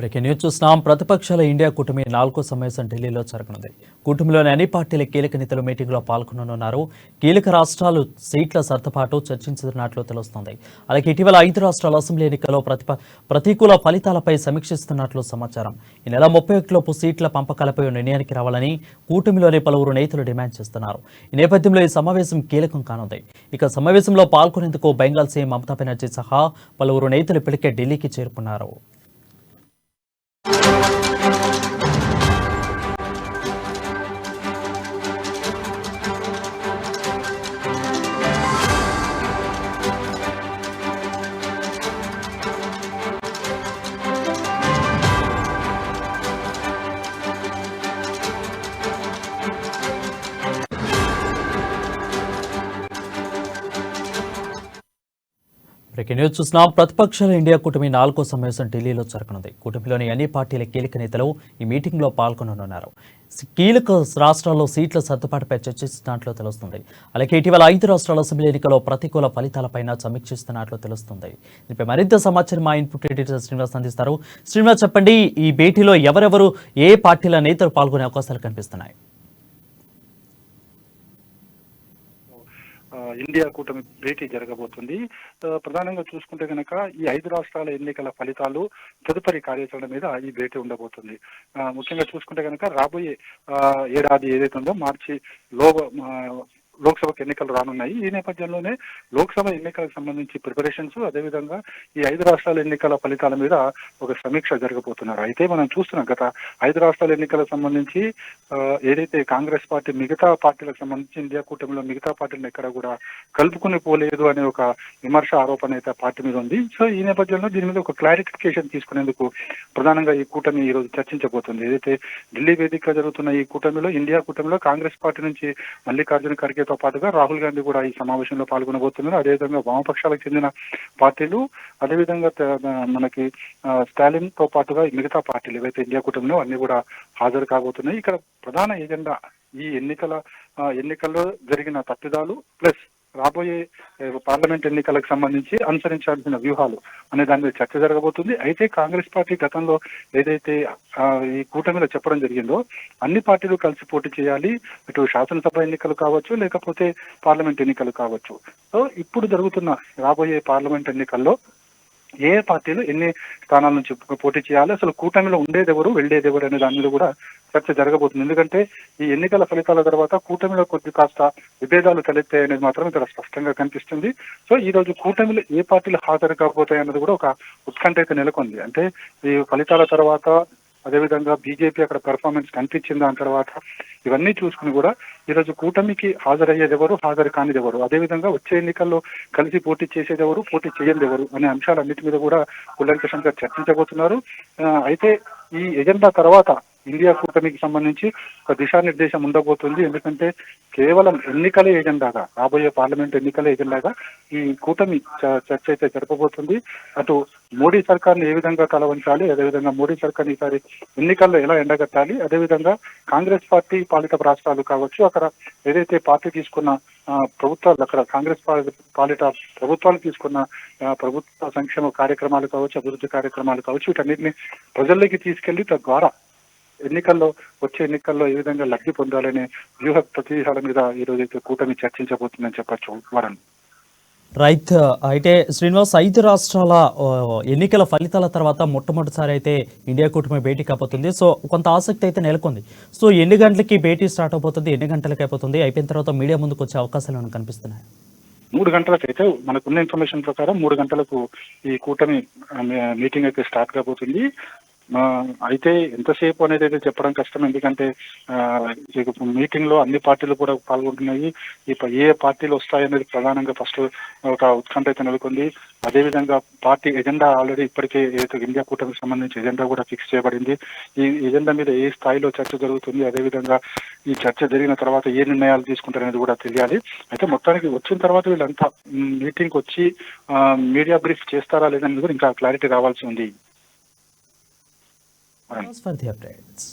Breaking news చూస్తున్నాం. ప్రతిపక్షాల India కూటమి 4వ సమావేశం ఢిల్లీలో జరగనుంది. కూటమిలోని అన్ని పార్టీల కీలక నేతలు మీటింగ్లో పాల్గొననున్నారు. కీలక రాష్ట్రాలు సీట్ల సర్దుబాటు చర్చించుతున్నట్లు తెలుస్తోంది. అలాగే ఇటీవల 5 రాష్ట్రాల అసెంబ్లీ ఎన్నికల్లో ప్రతికూల ఫలితాలపై సమీక్షిస్తున్నట్లు సమాచారం. ఈ నెల 31లోపు సీట్ల పంపకాలపై నిర్ణయానికి రావాలని కూటమిలోని పలువురు నేతలు డిమాండ్ చేస్తున్నారు. ఈ నేపథ్యంలో ఈ సమావేశం కీలకం కానుంది. ఇక సమావేశంలో పాల్గొనేందుకు బెంగాల్ సీఎం మమతా బెనర్జీ సహా పలువురు నేతలు ఇప్పటికే ఢిల్లీకి చేరుకున్నారు. బ్రేకింగ్ న్యూస్ చూస్తున్నాం. ప్రతిపక్షాల ఇండియా కూటమి 4వ సమావేశం ఢిల్లీలో జరగనుంది. కూటమిలోని అన్ని పార్టీల కీలక నేతలు ఈ మీటింగ్లో పాల్గొననున్నారు. కీలక రాష్ట్రాల్లో సీట్ల సర్దుబాటుపై చర్చిస్తున్నట్లు తెలుస్తుంది. అలాగే ఇటీవల 5 రాష్ట్రాల అసెంబ్లీ ఎన్నికల్లో ప్రతికూల ఫలితాలపై సమీక్షిస్తున్నట్లు తెలుస్తుంది. దీనిపై మరింత సమాచారం మా ఇన్పుట్ ఎడిటర్ శ్రీనివాస్ అందిస్తారు. శ్రీనివాస్, చెప్పండి, ఈ భేటీలో ఎవరెవరు ఏ పార్టీల నేతలు పాల్గొనే అవకాశాలు కనిపిస్తున్నాయి? ఇండియా కూటమి భేటీ జరగబోతుంది. ప్రధానంగా చూసుకుంటే కనుక ఈ 5 రాష్ట్రాల ఎన్నికల ఫలితాలు, తదుపరి కార్యాచరణ మీద ఈ భేటీ ఉండబోతుంది. ముఖ్యంగా చూసుకుంటే కనుక రాబోయే ఏడాది ఏదైతే ఉందో మార్చిలో లోక్సభకు ఎన్నికలు రానున్నాయి. ఈ నేపథ్యంలోనే లోక్సభ ఎన్నికలకు సంబంధించి ప్రిపరేషన్స్, అదేవిధంగా ఈ 5 రాష్ట్రాల ఎన్నికల ఫలితాల మీద ఒక సమీక్ష జరగబోతున్నారు. అయితే మనం చూస్తున్నాం, గత 5 రాష్ట్రాల ఎన్నికలకు సంబంధించి ఏదైతే కాంగ్రెస్ పార్టీ మిగతా పార్టీలకు సంబంధించి ఇండియా కూటమిలో మిగతా పార్టీలను ఎక్కడ కూడా కలుపుకుని పోలేదు అనే ఒక విమర్శ, ఆరోపణ అయితే పార్టీ మీద ఉంది. సో ఈ నేపథ్యంలో దీని మీద ఒక క్లారిఫికేషన్ తీసుకునేందుకు ప్రధానంగా ఈ కూటమి ఈ రోజు చర్చించబోతుంది. ఏదైతే ఢిల్లీ వేదికగా జరుగుతున్న ఈ కూటమిలో, ఇండియా కూటమిలో కాంగ్రెస్ పార్టీ నుంచి మల్లికార్జున ఖర్గే తో పాటుగా రాహుల్ గాంధీ కూడా ఈ సమావేశంలో పాల్గొనబోతున్నారు. అదేవిధంగా వామపక్షాలకు చెందిన పార్టీలు, అదేవిధంగా మనకి స్టాలిన్ తో పాటుగా మిగతా పార్టీలు ఏవైతే ఇండియా కూటమిలో అన్ని కూడా హాజరు కాబోతున్నాయి. ఇక్కడ ప్రధాన ఎజెండా ఈ ఎన్నికల్లో జరిగిన తప్పిదాలు ప్లస్ రాబోయే పార్లమెంట్ ఎన్నికలకు సంబంధించి అనుసరించాల్సిన వ్యూహాలు అనే దాని మీద చర్చ జరగబోతుంది. అయితే కాంగ్రెస్ పార్టీ గతంలో ఏదైతే ఈ కూటమిలో చెప్పడం జరిగిందో, అన్ని పార్టీలు కలిసి పోటీ చేయాలి, ఇటు శాసనసభ ఎన్నికలు కావచ్చు, లేకపోతే పార్లమెంట్ ఎన్నికలు కావచ్చు. సో ఇప్పుడు జరుగుతున్న రాబోయే పార్లమెంట్ ఎన్నికల్లో ఏ పార్టీలు ఎన్ని స్థానాల నుంచి పోటీ చేయాలి, అసలు కూటమిలో ఉండేదెవరు, వెళ్లేదెవరు అనే దాని మీద కూడా చర్చ జరగబోతుంది. ఎందుకంటే ఈ ఎన్నికల ఫలితాల తర్వాత కూటమిలో కాస్త విభేదాలు తలెత్తాయనేది మాత్రం ఇక్కడ స్పష్టంగా కనిపిస్తుంది. సో ఈ రోజు కూటమిలో ఏ పార్టీలు హాజరు కాబోతాయి అన్నది కూడా ఒక ఉత్కంఠ అయితే నెలకొంది. అంటే ఈ ఫలితాల తర్వాత అదేవిధంగా బీజేపీ అక్కడ పెర్ఫార్మెన్స్ కనిపించింది. దాని తర్వాత ఇవన్నీ చూసుకుని కూడా ఈరోజు కూటమికి హాజరయ్యేదెవరు, హాజరు కానిదెవరు, అదేవిధంగా వచ్చే ఎన్నికల్లో కలిసి పోటీ చేసేదెవరు, పోటీ చేయందెవరు అనే అంశాలన్నిటి మీద కూడా కూలంకషంగా చర్చించబోతున్నారు. అయితే ఈ ఎజెండా తర్వాత ఇండియా కూటమికి సంబంధించి ఒక దిశానిర్దేశం ఉండబోతుంది. ఎందుకంటే కేవలం ఎన్నికల ఎజెండాగా, రాబోయే పార్లమెంట్ ఎన్నికల ఎజెండాగా ఈ కూటమి చర్చ అయితే జరపబోతుంది. అటు మోడీ సర్కార్ని ఏ విధంగా తలవంచాలి, అదేవిధంగా మోడీ సర్కార్ని ఈసారి ఎన్నికల్లో ఎలా ఎండగట్టాలి, అదేవిధంగా కాంగ్రెస్ పార్టీ పాలిత రాష్ట్రాలు కావచ్చు, అక్కడ ఏదైతే పార్టీ తీసుకున్న ప్రభుత్వాలు, అక్కడ కాంగ్రెస్ పాలిట ప్రభుత్వాలు తీసుకున్న ప్రభుత్వ సంక్షేమ కార్యక్రమాలు కావచ్చు, అభివృద్ధి కార్యక్రమాలు కావచ్చు, వీటన్నిటిని ప్రజల్లోకి తీసుకెళ్లి తద్వారా వచ్చే ఎన్నికల్లో ఏ విధంగా లబ్ధి పొందాలనే వ్యూహ ప్రతిహాల మీద ఈ రోజైతే కూటమి చర్చించబోతుందని చెప్పచ్చు. వరుణ్, రైట్. అయితే శ్రీనివాస్, 5 రాష్ట్రాల ఎన్నికల ఫలితాల తర్వాత మొట్టమొదటిసారి అయితే ఇండియా కూటమి భేటీ కాబోతుంది. సో కొంత ఆసక్తి అయితే నెలకొంది. సో ఎన్ని గంటలకి భేటీ స్టార్ట్ అయిపోతుంది, ఎన్ని గంటలకి అయిపోతుంది, అయిపోయిన తర్వాత మీడియా ముందుకు వచ్చే అవకాశాలు ఏమైనా కనిపిస్తున్నాయి? 3 గంటలకు అయితే మనకున్న ఇన్ఫర్మేషన్ ప్రకారం 3 గంటలకు ఈ కూటమి మీటింగ్ అయితే స్టార్ట్ కాబోతుంది. అయితే ఎంతసేపు అనేది అయితే చెప్పడం కష్టం. ఎందుకంటే మీటింగ్ లో అన్ని పార్టీలు కూడా పాల్గొంటున్నాయి. ఏ పార్టీలు వస్తాయనేది ప్రధానంగా ఫస్ట్ ఒక ఉత్కంఠ అయితే నెలకొంది. అదేవిధంగా పార్టీ ఎజెండా ఆల్రెడీ ఇప్పటికే ఏదైతే ఇండియా కూటమికి సంబంధించి ఎజెండా కూడా ఫిక్స్ చేయబడింది. ఈ ఎజెండా మీద ఏ స్థాయిలో చర్చ జరుగుతుంది, అదేవిధంగా ఈ చర్చ జరిగిన తర్వాత ఏ నిర్ణయాలు తీసుకుంటారనేది కూడా తెలియాలి. అయితే మొత్తానికి వచ్చిన తర్వాత వీళ్ళంతా మీటింగ్కి వచ్చి మీడియా బ్రీఫ్ చేస్తారా లేదనేది కూడా ఇంకా క్లారిటీ రావాల్సి ఉంది. Thanks for the updates.